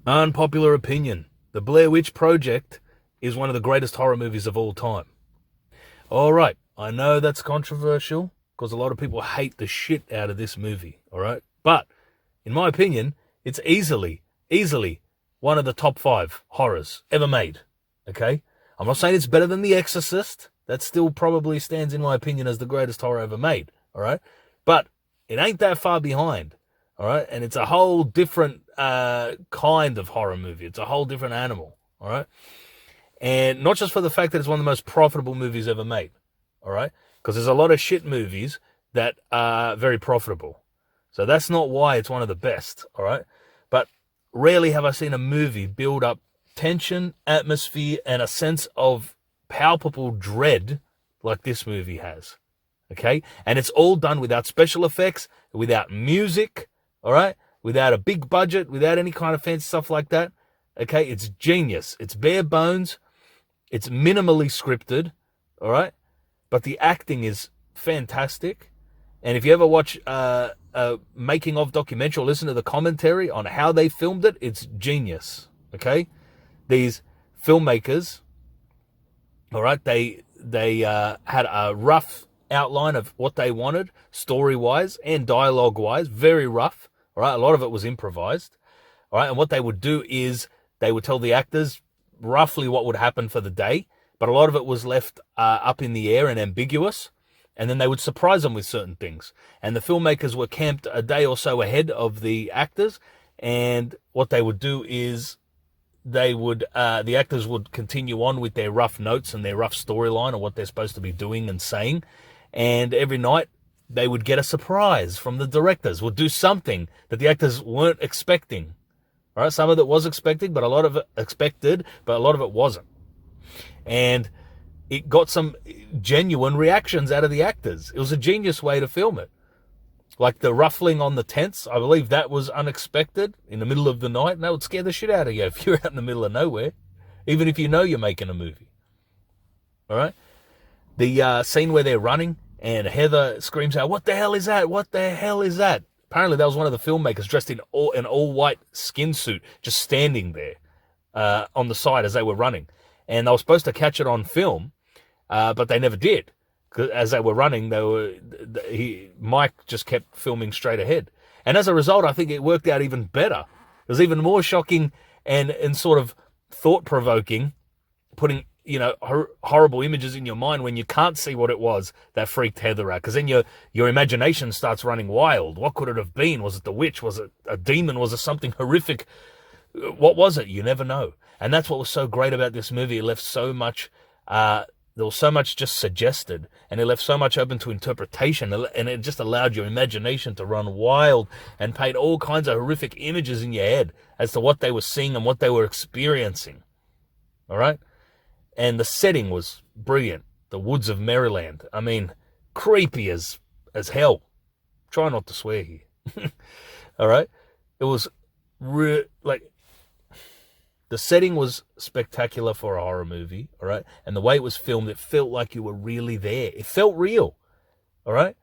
Unpopular opinion. The Blair Witch Project is one of the greatest horror movies of all time. All right, I know that's controversial because a lot of people hate the shit out of this movie, all right? But in my opinion, it's easily one of the top 5 horrors ever made, okay? I'm not saying it's better than The Exorcist. That still probably stands in my opinion as the greatest horror ever made, all right? But it ain't that far behind, all right? And it's a whole different kind of horror movie. It's a whole different animal, all right? And not just for the fact that it's one of the most profitable movies ever made, all right? Because there's a lot of shit movies that are very profitable. So that's not why it's one of the best, all right? But rarely have I seen a movie build up tension, atmosphere, and a sense of palpable dread like this movie has, okay? And it's all done without special effects, without music, all right? Without a big budget, without any kind of fancy stuff like that, okay? It's genius. It's bare bones. It's minimally scripted, all right? But the acting is fantastic. And if you ever watch a making of documentary or listen to the commentary on how they filmed it, it's genius, okay? These filmmakers, all right, they had a rough outline of what they wanted, story-wise and dialogue-wise, very rough, all right? A lot of it was improvised, all right? And what they would do is they would tell the actors roughly what would happen for the day, but a lot of it was left up in the air and ambiguous, and then they would surprise them with certain things. And the filmmakers were camped a day or so ahead of the actors, and what they would do is they would the actors would continue on with their rough notes and their rough storyline of what they're supposed to be doing and saying, and every night they would get a surprise from the directors, would do something that the actors weren't expecting. All right, some of it was expected, but a lot of it wasn't. And it got some genuine reactions out of the actors. It was a genius way to film it. Like the ruffling on the tents, I believe that was unexpected in the middle of the night, and that would scare the shit out of you if you're out in the middle of nowhere, even if you know you're making a movie. All right? The scene where they're running and Heather screams out, "What the hell is that? What the hell is that?" Apparently that was one of the filmmakers dressed in an all-white skin suit, just standing there on the side as they were running. And they were supposed to catch it on film, but they never did. As they were running, Mike just kept filming straight ahead. And as a result, I think it worked out even better. It was even more shocking and sort of thought-provoking, putting horrible images in your mind when you can't see what it was that freaked Heather out. Because then your imagination starts running wild. What could it have been? Was it the witch? Was it a demon? Was it something horrific? What was it? You never know. And that's what was so great about this movie. It left so much, there was so much just suggested, and it left so much open to interpretation, and it just allowed your imagination to run wild and paint all kinds of horrific images in your head as to what they were seeing and what they were experiencing. All right? And the setting was brilliant. The woods of Maryland. I mean, creepy as hell. Try not to swear here. All right? It was the setting was spectacular for a horror movie, all right? And the way it was filmed, it felt like you were really there. It felt real, all right?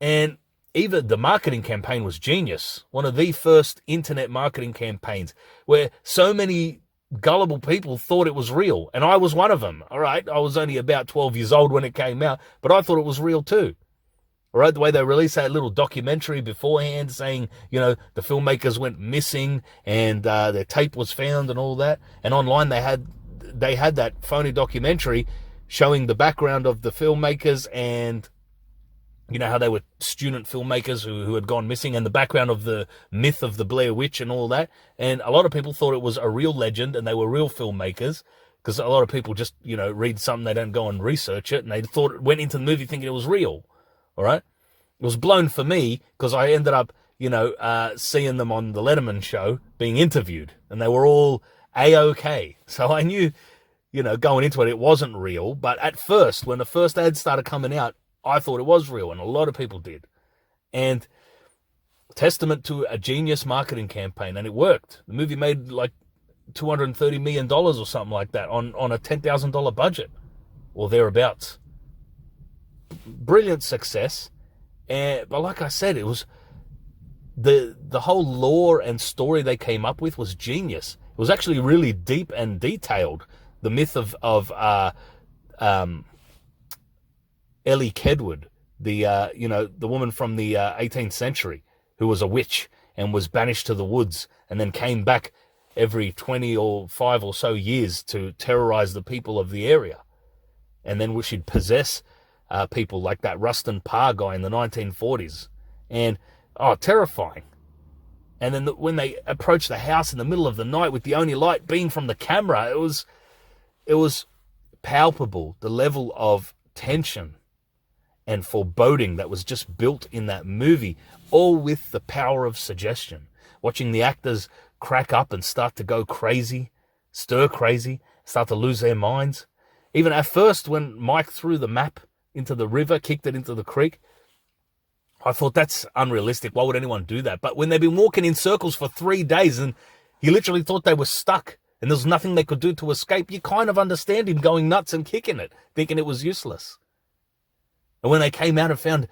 And even the marketing campaign was genius. One of the first internet marketing campaigns where so many gullible people thought it was real. And I was one of them, all right? I was only about 12 years old when it came out, but I thought it was real too. All right, the way they released that little documentary beforehand saying, the filmmakers went missing and their tape was found and all that. And online they had that phony documentary showing the background of the filmmakers and, how they were student filmmakers who had gone missing, and the background of the myth of the Blair Witch and all that. And a lot of people thought it was a real legend and they were real filmmakers, because a lot of people just, read something, they don't go and research it, and they went into the movie thinking it was real. All right. It was blown for me because I ended up, seeing them on the Letterman show being interviewed, and they were all A-OK. So I knew, going into it, it wasn't real. But at first, when the first ads started coming out, I thought it was real, and a lot of people did. And testament to a genius marketing campaign, and it worked. The movie made like $230 million or something like that on a $10,000 budget or thereabouts. Brilliant success. But like I said, it was the whole lore and story they came up with was genius. It was actually really deep and detailed. The myth of Ellie Kedward, the woman from the 18th century who was a witch and was banished to the woods and then came back every 25 or so years to terrorize the people of the area. And then she'd possess people like that Rustin Parr guy in the 1940s. And, terrifying. And then when they approached the house in the middle of the night with the only light being from the camera, it was palpable, the level of tension and foreboding that was just built in that movie, all with the power of suggestion. Watching the actors crack up and start to go crazy, stir crazy, start to lose their minds. Even at first, when Mike threw the map into the river, kicked it into the creek, I thought that's unrealistic. Why would anyone do that? But when they've been walking in circles for 3 days and he literally thought they were stuck and there was nothing they could do to escape, you kind of understand him going nuts and kicking it, thinking it was useless. And when they came out and found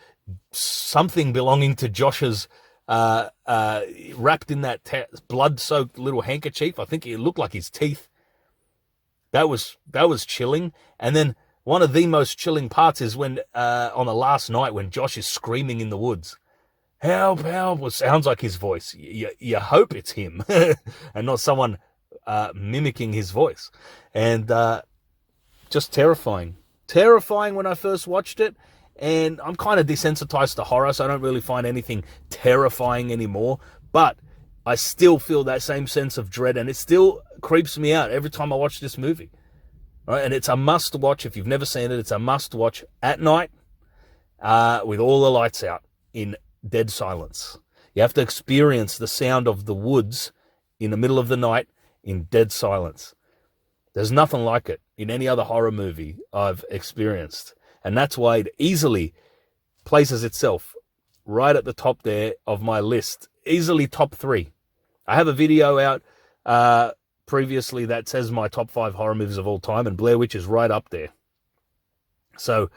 something belonging to Josh's wrapped in that blood-soaked little handkerchief, I think it looked like his teeth. That was chilling. And then one of the most chilling parts is when on the last night when Josh is screaming in the woods, "Help, help!" Well, sounds like his voice. You hope it's him and not someone mimicking his voice. And just terrifying. Terrifying when I first watched it. And I'm kind of desensitized to horror, so I don't really find anything terrifying anymore. But I still feel that same sense of dread, and it still creeps me out every time I watch this movie. Right? And it's a must-watch. If you've never seen it, it's a must-watch at night with all the lights out in dead silence. You have to experience the sound of the woods in the middle of the night in dead silence. There's nothing like it in any other horror movie I've experienced. And that's why it easily places itself right at the top there of my list. Easily top 3. I have a video out previously that says my top 5 horror movies of all time, and Blair Witch is right up there. So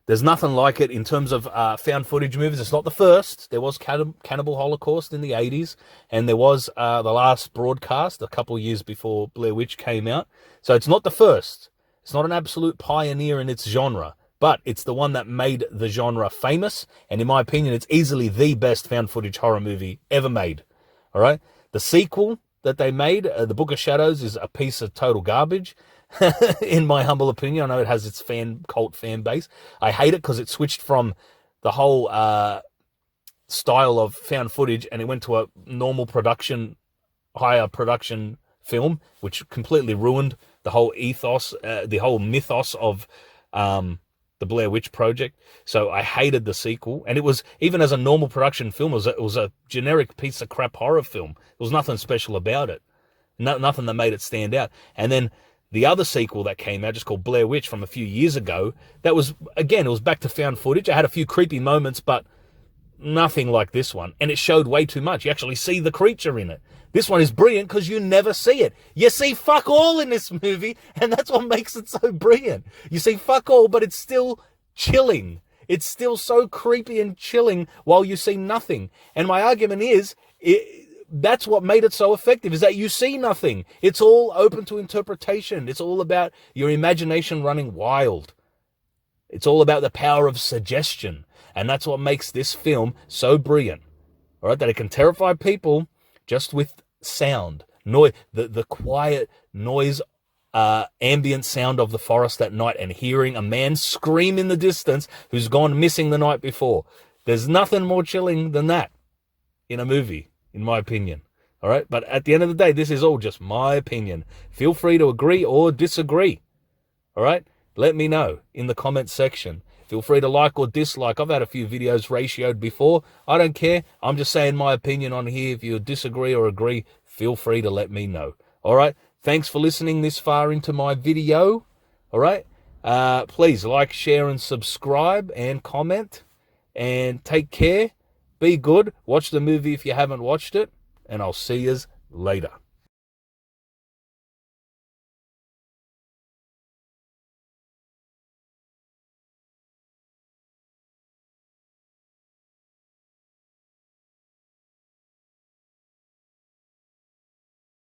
there's nothing like it in terms of found footage movies. It's not the first. There was Cannibal Holocaust in the 80s, and there was The Last Broadcast a couple of years before Blair Witch came out. So it's not the first. It's not an absolute pioneer in its genre. But it's the one that made the genre famous. And in my opinion, it's easily the best found footage horror movie ever made. All right. The sequel that they made, The Book of Shadows, is a piece of total garbage. In my humble opinion. I know it has its cult fan base. I hate it because it switched from the whole style of found footage and it went to a normal production, higher production film, which completely ruined the whole ethos, the whole mythos of the Blair Witch Project. So I hated the sequel. And it was, even as a normal production film, it was a generic piece of crap horror film. There was nothing special about it. Nothing that made it stand out. And then the other sequel that came out, just called Blair Witch, from a few years ago, that was, again, it was back to found footage. It had a few creepy moments, but nothing like this one. And it showed way too much. You actually see the creature in it. This one is brilliant because you never see it. You see fuck all in this movie, and that's what makes it so brilliant. You see fuck all, but it's still chilling. It's still so creepy and chilling while you see nothing. And my argument is, that's what made it so effective, is that you see nothing. It's all open to interpretation. It's all about your imagination running wild. It's all about the power of suggestion. And that's what makes this film so brilliant. All right, that it can terrify people just with sound, noise, the quiet noise, ambient sound of the forest at night, and hearing a man scream in the distance who's gone missing the night before. There's nothing more chilling than that in a movie, in my opinion. All right, but at the end of the day, this is all just my opinion. Feel free to agree or disagree. All right, let me know in the comments section. Feel free to like or dislike. I've had a few videos ratioed before. I don't care. I'm just saying my opinion on here. If you disagree or agree, feel free to let me know. All right. Thanks for listening this far into my video. All right. Please like, share, and subscribe and comment. And take care. Be good. Watch the movie if you haven't watched it. And I'll see you later.